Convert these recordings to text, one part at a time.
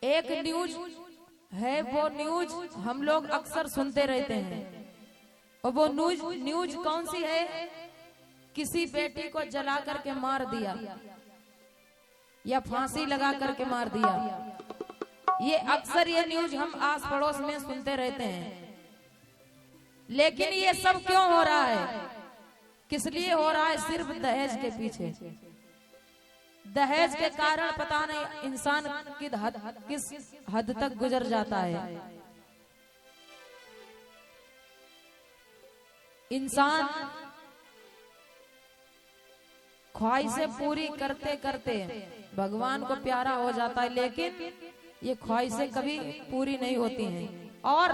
एक न्यूज है, वो न्यूज हम लोग अक्सर सुनते रहते हैं। और वो न्यूज कौन सी है? किसी बेटी को जला करके मार दिया या फांसी लगा करके मार दिया। ये अक्सर ये न्यूज हम आस पड़ोस में सुनते रहते हैं। लेकिन ये सब क्यों हो रहा है? किस लिए हो रहा है? सिर्फ दहेज के पीछे। दहेज के कारण पता नहीं इंसान किस हद तक गुजर जाता है। इंसान ख्वाहिशें पूरी करते करते भगवान को प्यारा हो जाता है, लेकिन ये ख्वाहिशें कभी पूरी नहीं होती हैं। और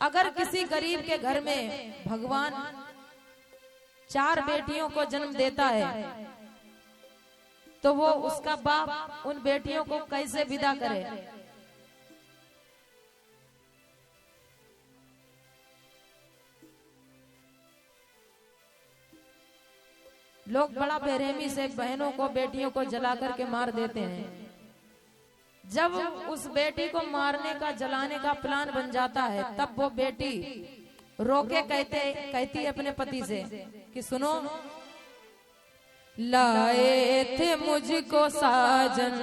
अगर किसी गरीब के घर में भगवान 4 बेटियों को जन्म देता है तो वो उसका बाप उन बेटियों को कैसे विदा करे? लोग बड़ा बेरहमी से बहनों को, बेटियों को जला करके मार देते हैं। जब उस बेटी को मारने का, जलाने का प्लान बन जाता है, तब वो बेटी रोके कहती अपने पति से कि सुनो, लाए थे मुझको साजन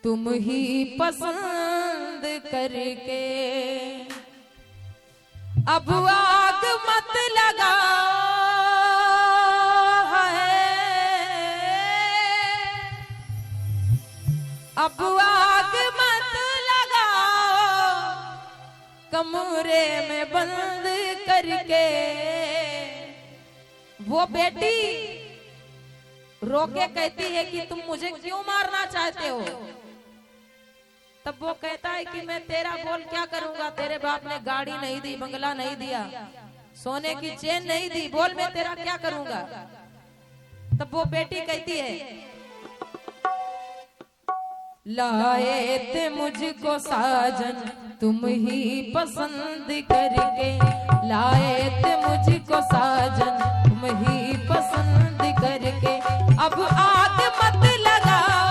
तुम ही पसंद करके, अब आग मत लगाओ अब आग मत लगाओ कमरे में बंद करके। वो बेटी रोके कहती है कि तुम मुझे क्यों मारना चाहते हो? तब वो कहता है कि मैं तेरा बोल क्या करूंगा? तेरे बाप ने गाड़ी नहीं दी, बंगला नहीं दिया, सोने की चेन नहीं दी, बोल मैं तेरा क्या करूंगा? तब वो बेटी कहती है, लाए थे मुझको साजन तुम ही पसंद करके, लाए थे मुझको साजन तुम ही पसंद करके, अब आग मत लगाओ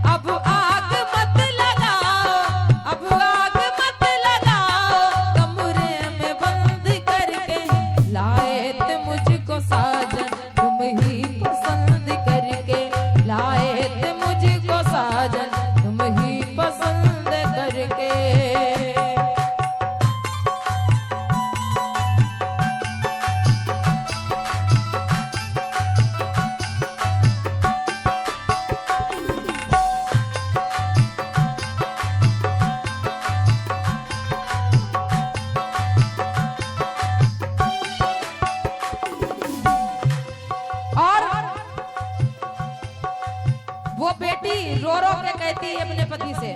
अब आग मत लगाओ, अब आग मत लगाओ कमरे में बंद करके, लाए थे मुझको साजन तुम ही पसंद करके, लाए थे मुझको साजन तुम ही पसंद करके। वो बेटी रो रो के कहती है अपने पति से,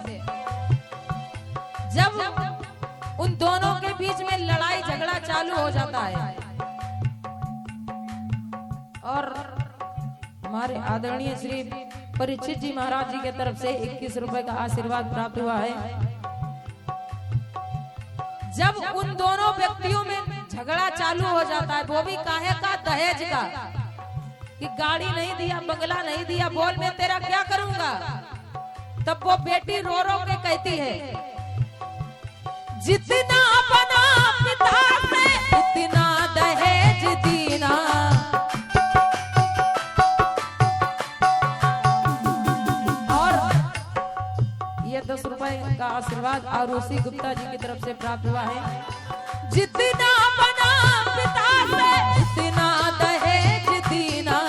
जब उन दोनों के बीच में लड़ाई झगड़ा चालू हो जाता है और हमारे आदरणीय श्री परीक्षित जी महाराज जी के तरफ से 21 रुपए का आशीर्वाद प्राप्त हुआ है। जब उन दोनों व्यक्तियों में झगड़ा चालू हो जाता है, वो भी काहे का? दहेज का, कि गाड़ी नहीं दिया, बंगला नहीं दिया, बोल मैं तेरा क्या करूंगा? तब वो बेटी रो रो के कहती है, जितना बना पिता से उतना दहेज दीना, और ये 10 रुपए का आशीर्वाद आरुषि गुप्ता जी की तरफ से प्राप्त हुआ है। जितना बना पिता से उतना दहेज दीना,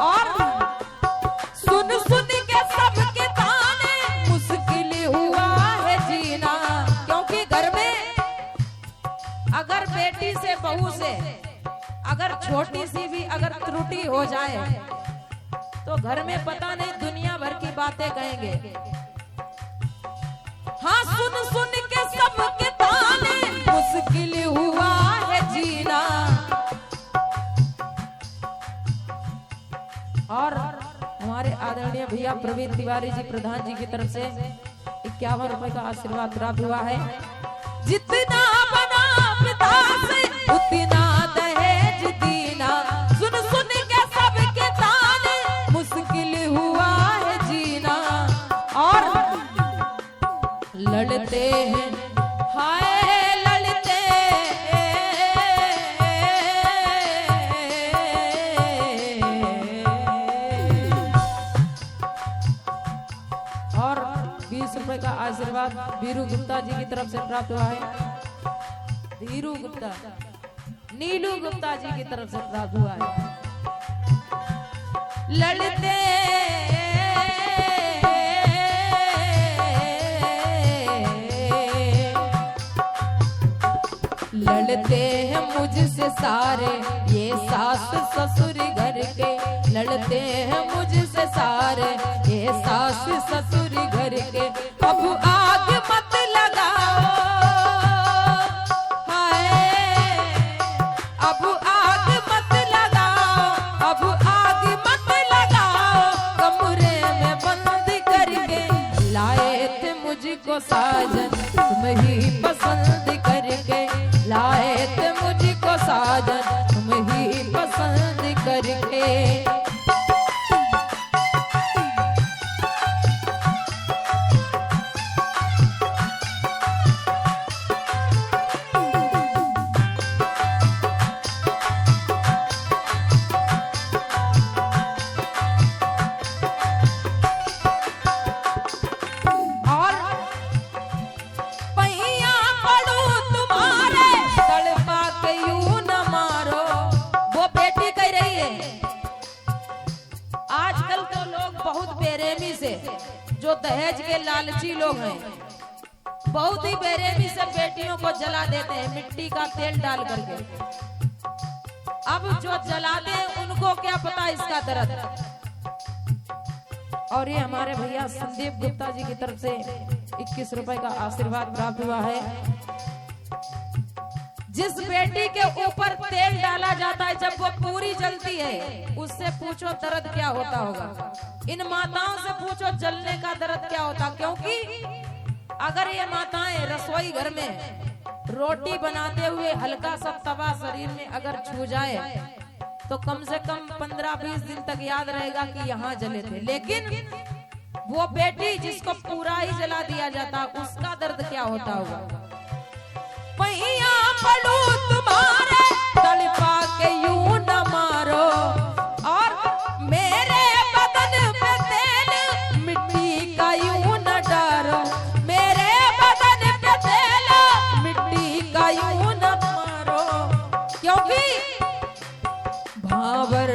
और सुन सुन के सबके ताने मुश्किल हुआ है जीना, क्योंकि घर में अगर बेटी से, बहू से अगर छोटी सी भी अगर त्रुटि हो जाए तो घर में पता नहीं दुनिया भर की बातें कहेंगे। हाँ, सुन सुन के सबके ताने मुश्किल हुआ है जीना। और हमारे आदरणीय भैया प्रवीण तिवारी जी प्रधान जी की तरफ से 51 रुपए का आशीर्वाद प्राप्त हुआ है। जितना बना पिता से उतना दहेज दिया, तरफ से प्राप्त हुआ है। धीरू गुप्ता, नीलू गुप्ता जी की तरफ से प्राप्त हुआ है। लड़ते लड़ते हैं मुझसे सारे ये सास ससुर घर के, लड़ते हैं मुझसे सारे ये सास ससुर घर के। अब आग मत लगाओ, हाय अब आग मत लगाओ, अब आग मत लगाओ, कमरे में बंद करके लाए थे मुझको साजन तुम ही पसंद करके, लाए थे मुझको साजन तुम ही पसंद करके। जो दहेज के लालची लोग हैं बहुत ही बेरहमी से बेटियों को जला देते हैं मिट्टी का तेल डाल करके। अब जो जलाते हैं उनको क्या पता इसका दर्द। और ये हमारे भैया संदीप गुप्ता जी की तरफ से 21 रुपए का आशीर्वाद प्राप्त हुआ है। जिस बेटी के ऊपर तेल डाला जाता है जब वो पूरी जलती है उससे पूछो दर्द क्या होता होगा। इन माताओं से पूछो जलने का दर्द क्या होता, क्योंकि अगर ये माताएं रसोई घर में रोटी बनाते हुए हल्का सा तवा शरीर में अगर छू जाए तो कम से कम 15-20 दिन तक याद रहेगा कि यहाँ जले थे। लेकिन वो बेटी जिसको पूरा ही जला दिया जाता उसका दर्द क्या होता होगा। पहिया पड़ू तुम्हारे तड़पा के यूं न मारो, और मेरे बदन पे तेल मिट्टी का यूं न डारो, मेरे बदन पे तेल मिट्टी का यूं न मारो। क्योंकि भावर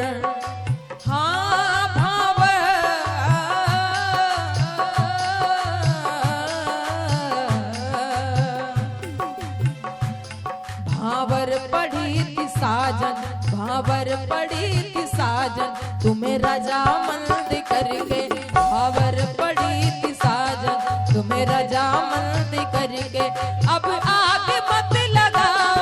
हाँ भावर भावर पड़ी थी साजन, भावर पड़ी थी साजन तुम्हें रजामंद करके, भावर पड़ी थी साजन तुम्हें रजामंद करके। अब आग मत लगाओ,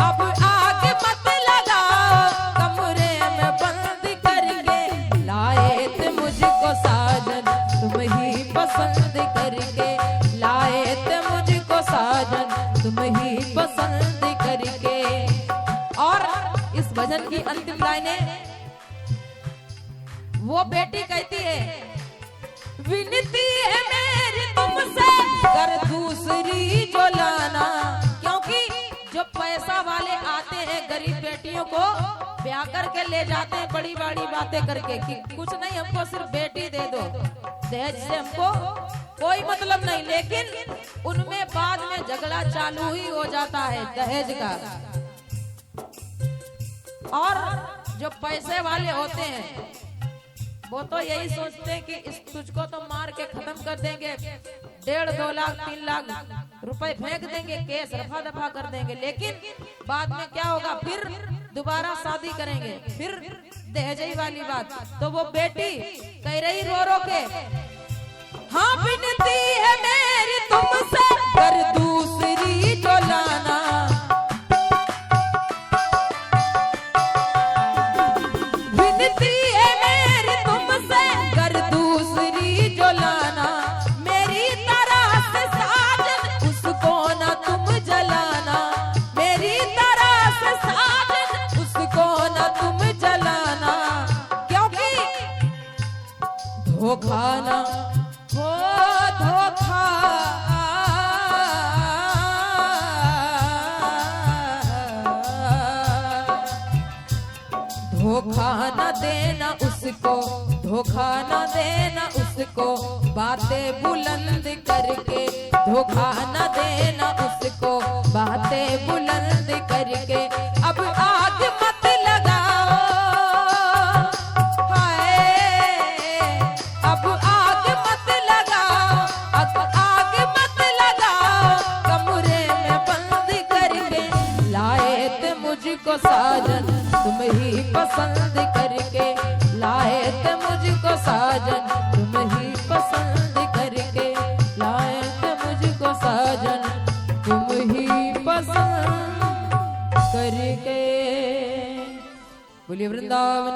अब आग मत लगाओ, कमरे में बंद करके लाए थे मुझको साजन तुम ही पसंद करके, लाए थे मुझको साजन तुम ही पसंद करके। और इस भजन की अंतिम लाइनें वो बेटी कहती है, विनती है मेरी तुमसे कर दूसरी जो लाना। क्योंकि जो पैसा वाले आते हैं गरीब बेटियों को ब्याह करके ले जाते हैं बड़ी बड़ी बातें करके कि कुछ नहीं हमको सिर्फ बेटी दे दो, दहेज से हमको कोई मतलब नहीं। लेकिन उनमें बाद में झगड़ा चालू ही हो जाता है दहेज का। और जो पैसे वाले होते हैं वो तो यही सोचते हैं कि इस तुझको तो मार के खत्म कर देंगे, 1.5-2 लाख 3 लाख रुपए फेंक देंगे, केस रफा दफा कर देंगे। लेकिन बाद में क्या होगा, फिर दोबारा शादी करेंगे, फिर दहेज वाली बात। तो वो बेटी कह रही रो रो के, हाँ विनती है मेरी तुमसे कर दूसरी जो लाना, विनती है मेरी तुमसे कर दूसरी जो लाना, मेरी तरह से साजन उसको ना तुम जलाना, मेरी तरह से साजन उसको ना तुम जलाना। क्योंकि धोखा ना हो, धोखा धोखा न देना उसको, धोखा न देना उसको बातें बुलंद करके, धोखा न देना उसको बातें बुलंद करके। अब आग मत लगाओ, हाय अब आग मत लगाओ, अब आग मत लगाओ, कमरे में बंद करके। लाए थे मुझको साजन तुम ही पसंद करके, लाए थे मुझको साजन तुम ही पसंद करके, लाए थे मुझको साजन तुम ही पसंद करके। बोलिए वृंदावन।